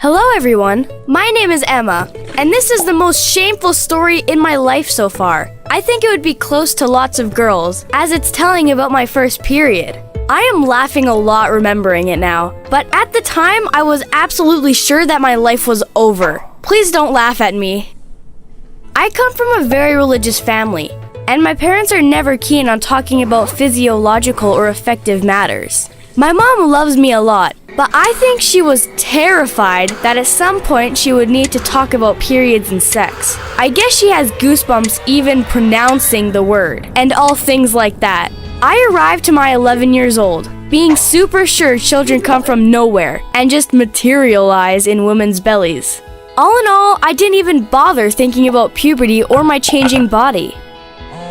Hello everyone, my name is Emma, and this is the most shameful story in my life so far. I think it would be close to lots of girls, as it's telling about my first period. I am laughing a lot remembering it now, but at the time I was absolutely sure that my life was over. Please don't laugh at me. I come from a very religious family, and my parents are never keen on talking about physiological or affective matters. My mom loves me a lot, but I think she was terrified that at some point she would need to talk about periods and sex. I guess she has goosebumps even pronouncing the word, and all things like that. I arrived to my 11 years old, being super sure children come from nowhere and just materialize in women's bellies. All in all, I didn't even bother thinking about puberty or my changing body.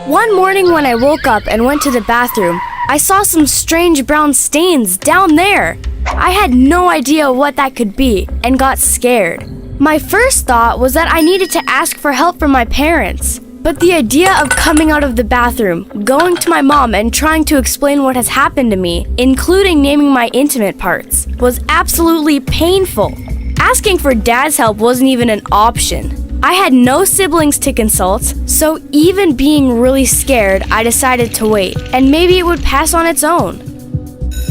One morning when I woke up and went to the bathroom, I saw some strange brown stains down there. I had no idea what that could be and got scared. My first thought was that I needed to ask for help from my parents. But the idea of coming out of the bathroom, going to my mom and trying to explain what has happened to me, including naming my intimate parts, was absolutely painful. Asking for dad's help wasn't even an option. I had no siblings to consult, so even being really scared, I decided to wait, and maybe it would pass on its own.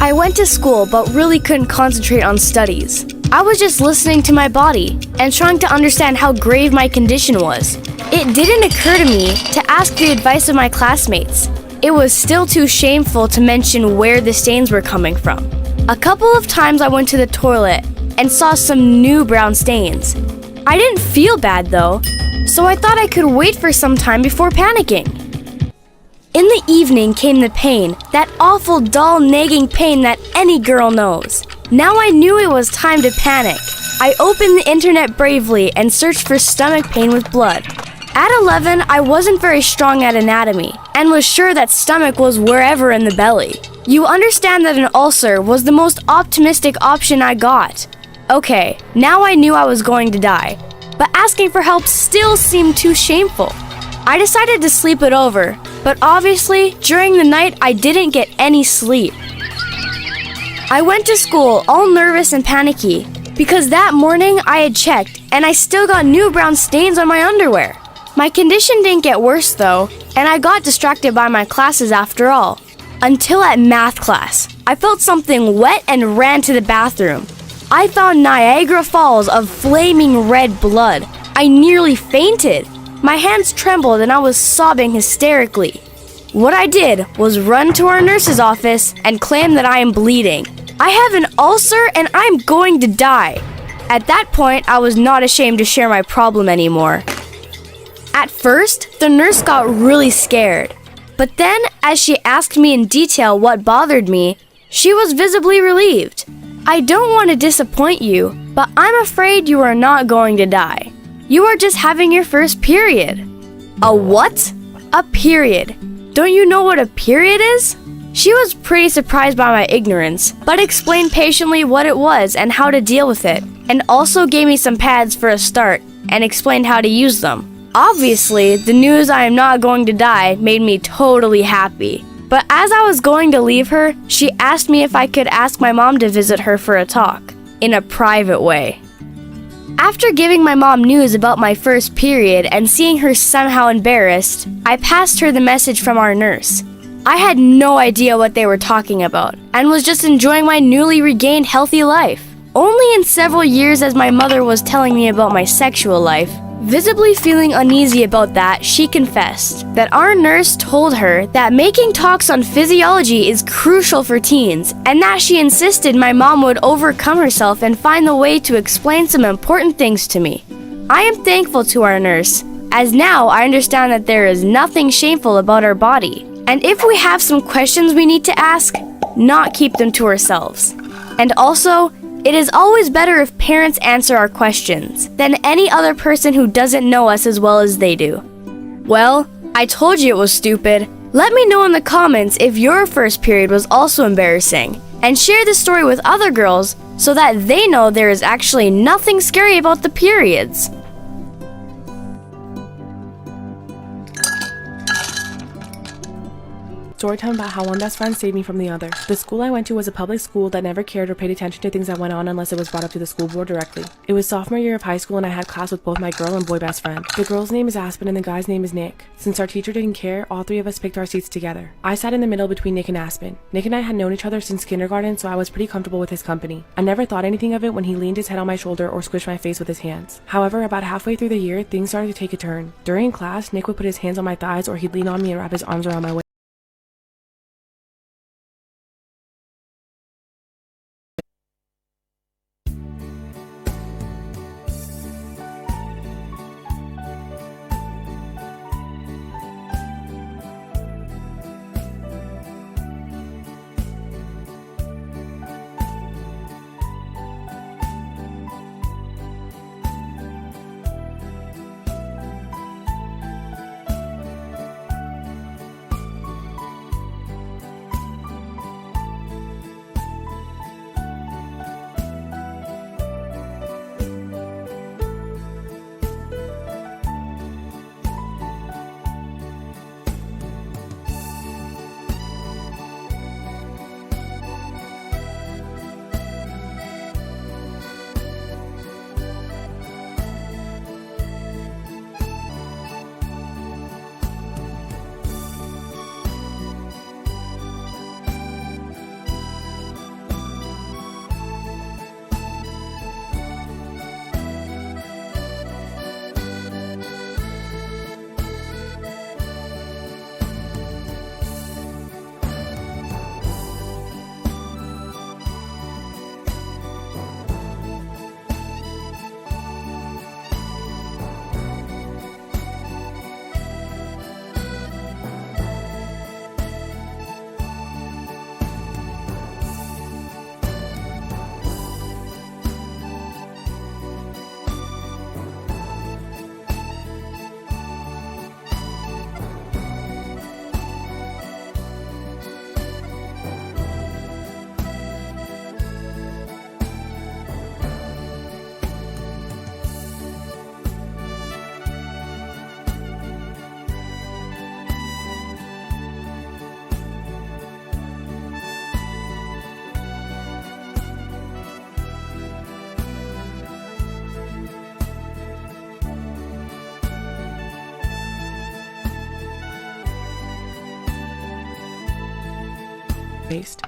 I went to school but really couldn't concentrate on studies. I was just listening to my body and trying to understand how grave my condition was. It didn't occur to me to ask the advice of my classmates. It was still too shameful to mention where the stains were coming from. A couple of times I went to the toilet and saw some new brown stains. I didn't feel bad though, so I thought I could wait for some time before panicking. In the evening came the pain, that awful dull nagging pain that any girl knows. Now I knew it was time to panic. I opened the internet bravely and searched for stomach pain with blood. At 11, I wasn't very strong at anatomy and was sure that stomach was wherever in the belly. You understand that an ulcer was the most optimistic option I got. Okay, now I knew I was going to die, but asking for help still seemed too shameful. I decided to sleep it over, but obviously, during the night, I didn't get any sleep. I went to school all nervous and panicky, because that morning I had checked, and I still got new brown stains on my underwear. My condition didn't get worse though, and I got distracted by my classes after all. Until at math class, I felt something wet and ran to the bathroom. I found Niagara Falls of flaming red blood. I nearly fainted. My hands trembled and I was sobbing hysterically. What I did was run to our nurse's office and claim that I am bleeding. I have an ulcer and I'm going to die. At that point, I was not ashamed to share my problem anymore. At first, the nurse got really scared. But then, as she asked me in detail what bothered me, she was visibly relieved. I don't want to disappoint you, but I'm afraid you are not going to die. You are just having your first period. A what? A period. Don't you know what a period is? She was pretty surprised by my ignorance, but explained patiently what it was and how to deal with it, and also gave me some pads for a start, and explained how to use them. Obviously, the news I am not going to die made me totally happy. But as I was going to leave her, she asked me if I could ask my mom to visit her for a talk, in a private way. After giving my mom news about my first period and seeing her somehow embarrassed, I passed her the message from our nurse. I had no idea what they were talking about, and was just enjoying my newly regained healthy life. Only in several years as my mother was telling me about my sexual life, visibly feeling uneasy about that, she confessed that our nurse told her that making talks on physiology is crucial for teens, and that she insisted my mom would overcome herself and find the way to explain some important things to me. I am thankful to our nurse, as now I understand that there is nothing shameful about our body, and if we have some questions we need to ask, not keep them to ourselves. And also, it is always better if parents answer our questions than any other person who doesn't know us as well as they do. Well, I told you it was stupid. Let me know in the comments if your first period was also embarrassing, and share this story with other girls so that they know there is actually nothing scary about the periods. story time about how one best friend saved me from the other. The school I went to was a public school that never cared or paid attention to things that went on unless it was brought up to the school board directly. It was sophomore year of high school and I had class with both my girl and boy best friend. The girl's name is Aspen and the guy's name is Nick. Since our teacher didn't care, all three of us picked our seats together. I sat in the middle between Nick and Aspen. Nick and I had known each other since kindergarten, so I was pretty comfortable with his company. I never thought anything of it when he leaned his head on my shoulder or squished my face with his hands. However, about halfway through the year, things started to take a turn. During class, Nick would put his hands on my thighs or he'd lean on me and wrap his arms around my waist.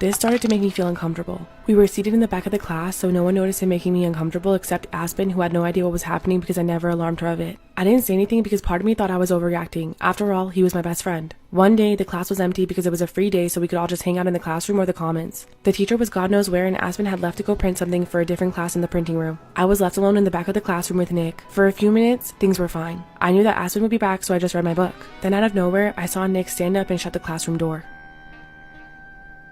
This started to make me feel uncomfortable. We were seated in the back of the class, so no one noticed him making me uncomfortable except Aspen, who had no idea what was happening because I never alarmed her of it. I didn't say anything because part of me thought I was overreacting. After all, he was my best friend. One day, the class was empty because it was a free day, so we could all just hang out in the classroom or the commons. The teacher was God knows where, and Aspen had left to go print something for a different class in the printing room. I was left alone in the back of the classroom with Nick. For a few minutes, things were fine. I knew that Aspen would be back, so I just read my book. Then out of nowhere, I saw Nick stand up and shut the classroom door.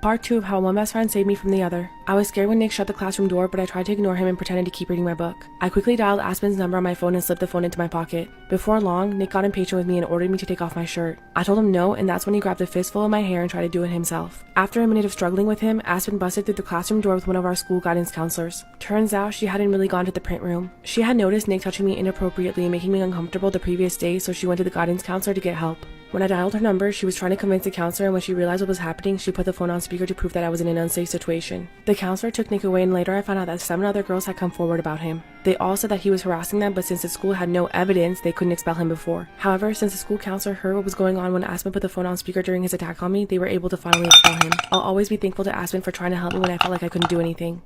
Part 2 of how one best friend saved me from the other. I was scared when Nick shut the classroom door, but I tried to ignore him and pretended to keep reading my book. I quickly dialed Aspen's number on my phone and slipped the phone into my pocket. Before long, Nick got impatient with me and ordered me to take off my shirt. I told him no, and that's when he grabbed a fistful of my hair and tried to do it himself. After a minute of struggling with him, Aspen busted through the classroom door with one of our school guidance counselors. Turns out she hadn't really gone to the print room. She had noticed Nick touching me inappropriately and making me uncomfortable the previous day, so she went to the guidance counselor to get help. When I dialed her number, she was trying to convince the counselor, and when she realized what was happening, she put the phone on speaker to prove that I was in an unsafe situation. The counselor took Nick away, and later I found out that 7 other girls had come forward about him. They all said that he was harassing them, but since the school had no evidence, they couldn't expel him before. However, since the school counselor heard what was going on when Aspen put the phone on speaker during his attack on me, they were able to finally expel him. I'll always be thankful to Aspen for trying to help me when I felt like I couldn't do anything.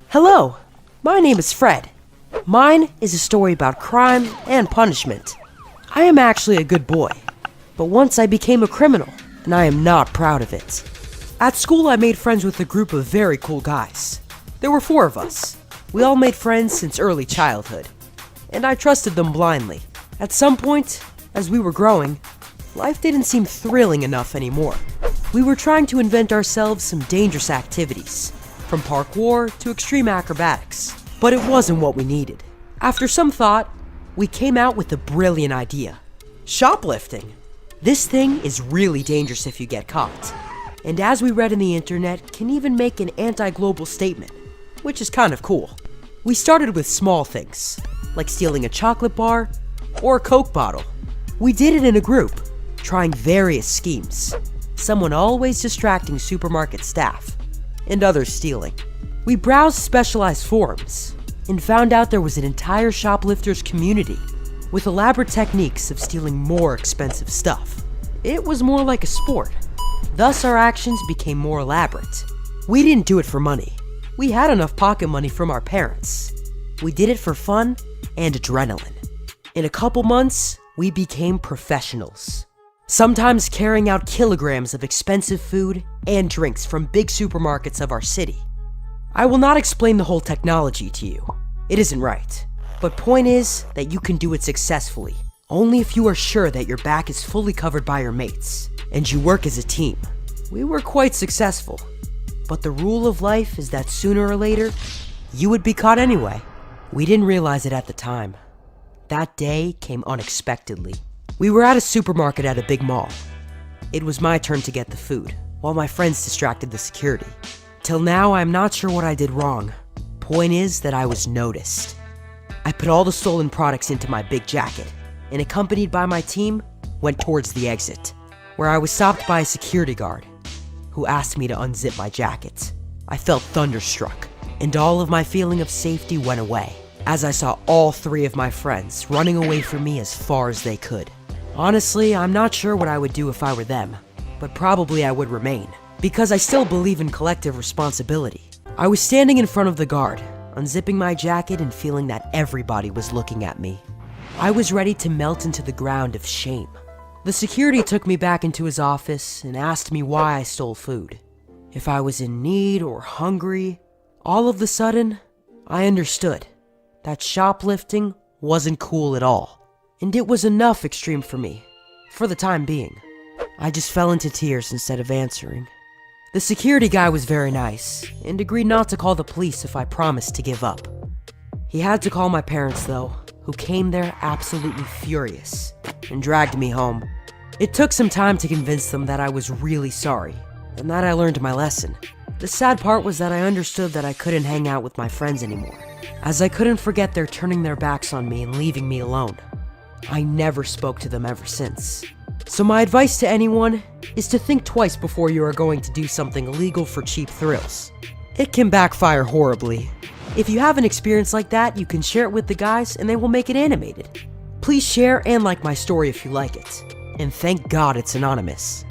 Hello, my name is Fred. Mine is a story about crime and punishment. I am actually a good boy, but once I became a criminal, and I am not proud of it. At school, I made friends with a group of very cool guys. There were 4 of us. We all made friends since early childhood, and I trusted them blindly. At some point, as we were growing, life didn't seem thrilling enough anymore. We were trying to invent ourselves some dangerous activities, from parkour to extreme acrobatics, but it wasn't what we needed. After some thought, we came out with a brilliant idea. Shoplifting. This thing is really dangerous if you get caught, and as we read in the internet, can even make an anti-global statement, which is kind of cool. We started with small things, like stealing a chocolate bar or a Coke bottle. We did it in a group, trying various schemes. someone always distracting supermarket staff, and others stealing. We browsed specialized forums and found out there was an entire shoplifters community with elaborate techniques of stealing more expensive stuff. It was more like a sport. Thus, our actions became more elaborate. We didn't do it for money. We had enough pocket money from our parents. We did it for fun and adrenaline. In a couple months, we became professionals, sometimes carrying out kilograms of expensive food and drinks from big supermarkets of our city. I will not explain the whole technology to you. It isn't right. But point is that you can do it successfully, only if you are sure that your back is fully covered by your mates, and you work as a team. We were quite successful, but the rule of life is that sooner or later, you would be caught anyway. We didn't realize it at the time. That day came unexpectedly. We were at a supermarket at a big mall. It was my turn to get the food, while my friends distracted the security. Till now, I'm not sure what I did wrong. Point is that I was noticed. I put all the stolen products into my big jacket, and accompanied by my team, went towards the exit, where I was stopped by a security guard, who asked me to unzip my jacket. I felt thunderstruck, and all of my feeling of safety went away, as I saw all three of my friends running away from me as far as they could. Honestly, I'm not sure what I would do if I were them, but probably I would remain, because I still believe in collective responsibility. I was standing in front of the guard, unzipping my jacket and feeling that everybody was looking at me. I was ready to melt into the ground of shame. The security took me back into his office and asked me why I stole food. If I was in need or hungry. All of a sudden, I understood that shoplifting wasn't cool at all. And it was enough extreme for me, for the time being. I just fell into tears instead of answering. The security guy was very nice, and agreed not to call the police if I promised to give up. He had to call my parents though, who came there absolutely furious, and dragged me home. It took some time to convince them that I was really sorry, and that I learned my lesson. The sad part was that I understood that I couldn't hang out with my friends anymore, as I couldn't forget their turning their backs on me and leaving me alone. I never spoke to them ever since. So my advice to anyone is to think twice before you are going to do something illegal for cheap thrills. It can backfire horribly. If you have an experience like that, you can share it with the guys and they will make it animated. Please share and like my story if you like it. And thank God it's anonymous.